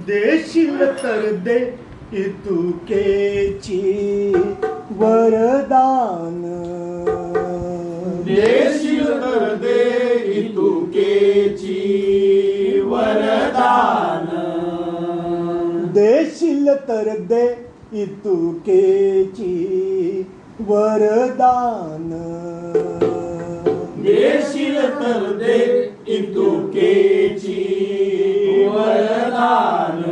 देशील तर दे इतुकेची वरदान, देशील तर दे इतुकेची वरदान, देशील तर दे इतुकेची वरदान, देशील तर दे इतुकेची वरदान.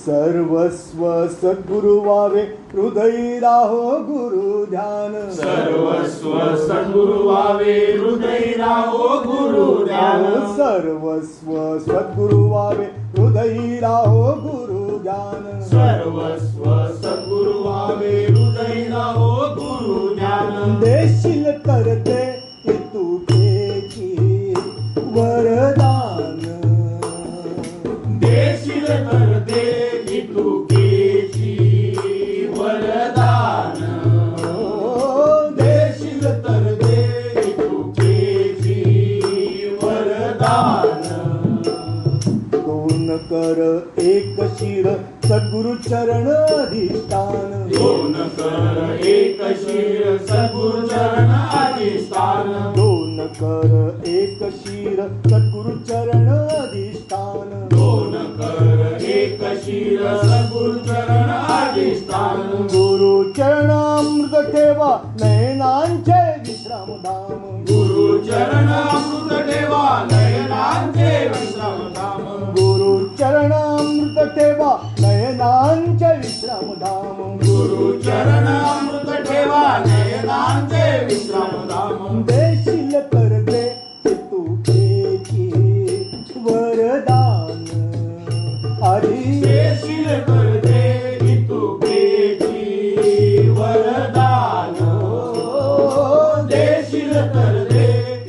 सर्वस्व सद्गुरु व्हावे हृदयी राहो गुरु ध्यान, सर्वस्व सद्गुरु व्हावे हृदयी राहो गुरु ध्यान, सर्वस्व सद्गुरु व्हावे हृदयी राहो गुरु ध्यान, सर्वस्व सद्गुरु व्हावे हृदयी राहो गुरु ध्यान. देशील तर दे इतुकेची वरदान, देशील तर दे इतुकेची वरदान, देशील तर दे इतुकेची वरदान. दोन कर एक शिर सद्गुरु चरण अधिष्ठान, दोन कर एक शिर सद्गुरु चरण अधिष्ठान, दोन कर एक शिर सद्गुरु चरण अधिष्ठान, दोन कर एक शिर सद्गुरु चरण अधिष्ठान. गुरु चरणामृत ठेवा नयनांचे विश्रामधाम, गुरु चरण अमृत ठेवा नयनांचे विश्रामधाम, गुरु चरणामृत ठेवा नयनांचे विश्रामधाम, गुरु चरण अमृत ठेवा नयनांचे विश्रामधाम. देशील तर दे इतुकेची वरदान, आधी देशील तर दे इतुकेची वरदान, देशील तर दे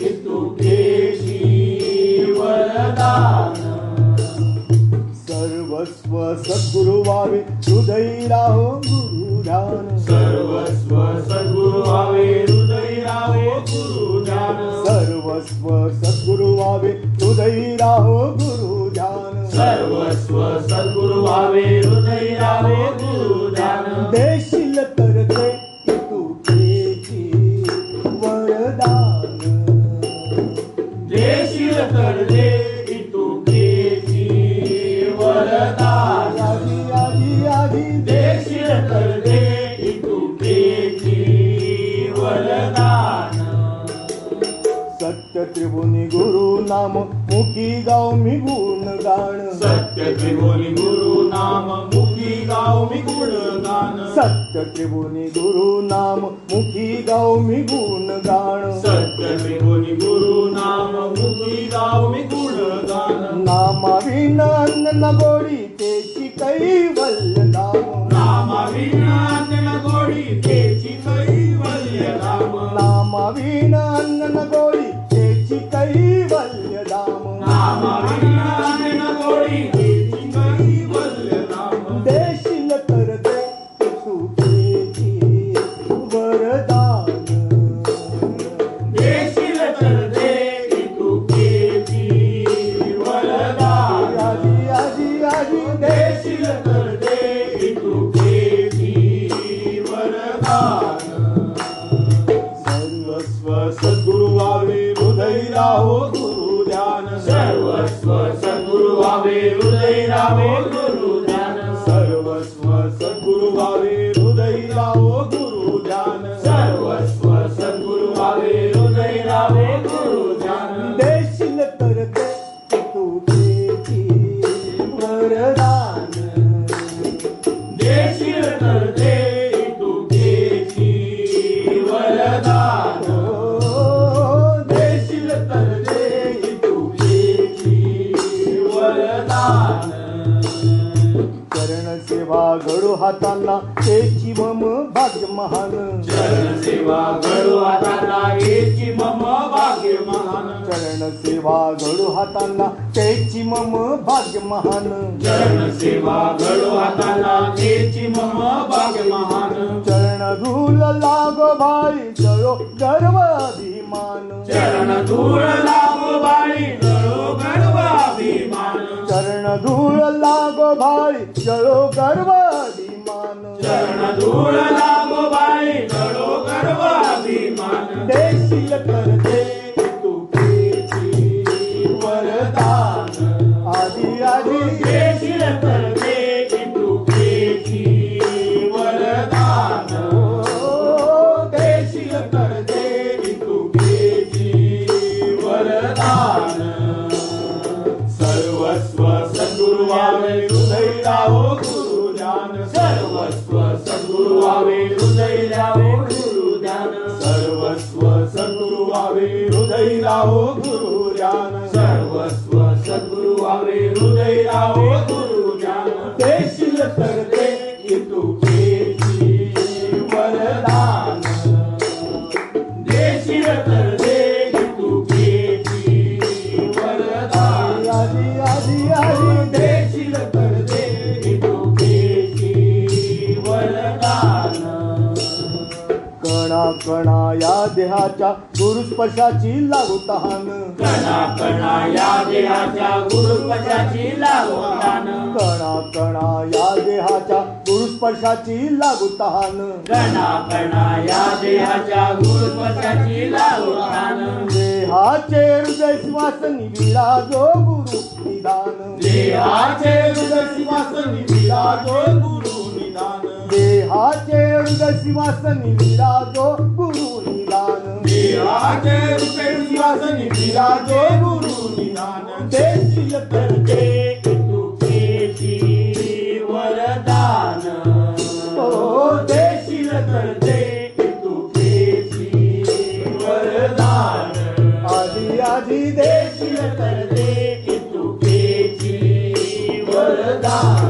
इतुकेची वरदान. सर्वस्व सद्गुरु व्हावे हृदयी राहो गुरु ध्यान, सर्वस्व सद्गुरु व्हावे हृदयी राहो गुरु ध्यान, सर्वस्व सद्गुरु व्हावे हृदयी राहो गुरु ध्यान, सर्वस्व सद्गुरु व्हावे हृदयी राहो गुरु ध्यान. देशील तर दे इतुकेची वरदान, देशील तर दे इतुकेची वरदान, आधी आधी आधी देशील तर दे इतुकेची वरदान. सत्य त्रिभुवनी गुरु नाम मुखी गाव मी गुण गाण, सत्य त्रिभुवनी गुरु नाम मुखी गाव मी गुणगान, सत्य त्रिभुवनी गुरु नाम मुखी गाव मी गुण गाण, सत्य त्रिभुवनी गुरु नाम मुखी गाव मी गुणगान. नामाविना अन्न गोडी तेची कैवल्य धाम, नामाविना अन्न गोडी तेची कैवल्य धाम, नामाविना अन्न गोडी तेची कैवल्य धाम, नामाविना अन्न गोडी तेची कैवल्य धाम. देशील तर दे इतुकेची वरदान, देशील तर दे इतुकेची वरदान, आधी आधी आधी देशील तर दे इतुकेची वरदान. सर्वस्व सद्गुरु व्हावे हृदयी राहो गुरु ध्यान, सर्वस्व सद्गुरु व्हावे हृदयी राहो गुरु ध्यान, सर्वस्व सद्गुरु व्हावे हृदयी राहो गुरु ध्यान, सर्वस्व सद्गुरु व्हावे हृदयी राहो गुरु ध्यान. देशील तर दे इतुकेची वरदान, देशील तर दे इतुकेची वरदान, देशील तर दे इतुकेची वरदान. चरण सेवा घडू हातांना तेची मम भाग्य महान, चरण सेवा घडू हाताला येची मम भाग्य महान, चरण सेवा घडू हातांना तेची मम भाग्य महान, चरण सेवा घडू हाताला येची मम भाग्य महान, चरण धूल लागो भाई जळो गर्व अभिमान, चरण धूळ लागो बाळी जळो गर्व अभिमान, चरण चरण धूळ लागो भाळी जळो गर्व अभिमान चरण धूळ लागो बाई जळो गर्व अभिमान देशील करते तुकेची वरदान आधी आधी देशील करते की तुकेची वरदान देशील करते की तुकेची वरदान सर्वस्व सद्गुरु व्हावे हृदय लावो गुरु ध्यान सर्वस्व सद्गुरु व्हावे हृदय लावो गुरु ध्यान सर्वस्व सद्गुरु व्हावे हृदय लावो गुरु ध्यान सर्वस्व सद्गुरु व्हावे हृदय लावो गुरु ध्यान देशील करते की तुकेची वरदान देशील करते की तुकेची वरदान आधी आधी आधी देशील करते की तुकेची वरदान कणा कणा या देहाच्या गुरुस्पर्शाची लागू तहान कणा कणा या देहाच्या गुरुस्पर्शाची लागोतान कणा कणा या देहाच्या गुरुस्पर्शाची लागू तहान कणा कणा या देहाच्या गुरुस्पर्शाची लागोतान देहाचे हृदय सिंहासनी विराजो गुरु निदान देहाचे हृदय सिंहासनी विराजो गुरु निदान देहाचे हृदय सिंहासनी विराजो गुरु निदान देहाचे हृदय सिंहासनी विराजो गुरु निदान देशील करते तुकेची वरदान ओ देशील करते तुकेची वरदान आधी आधी देशील करते तुकेची वरदान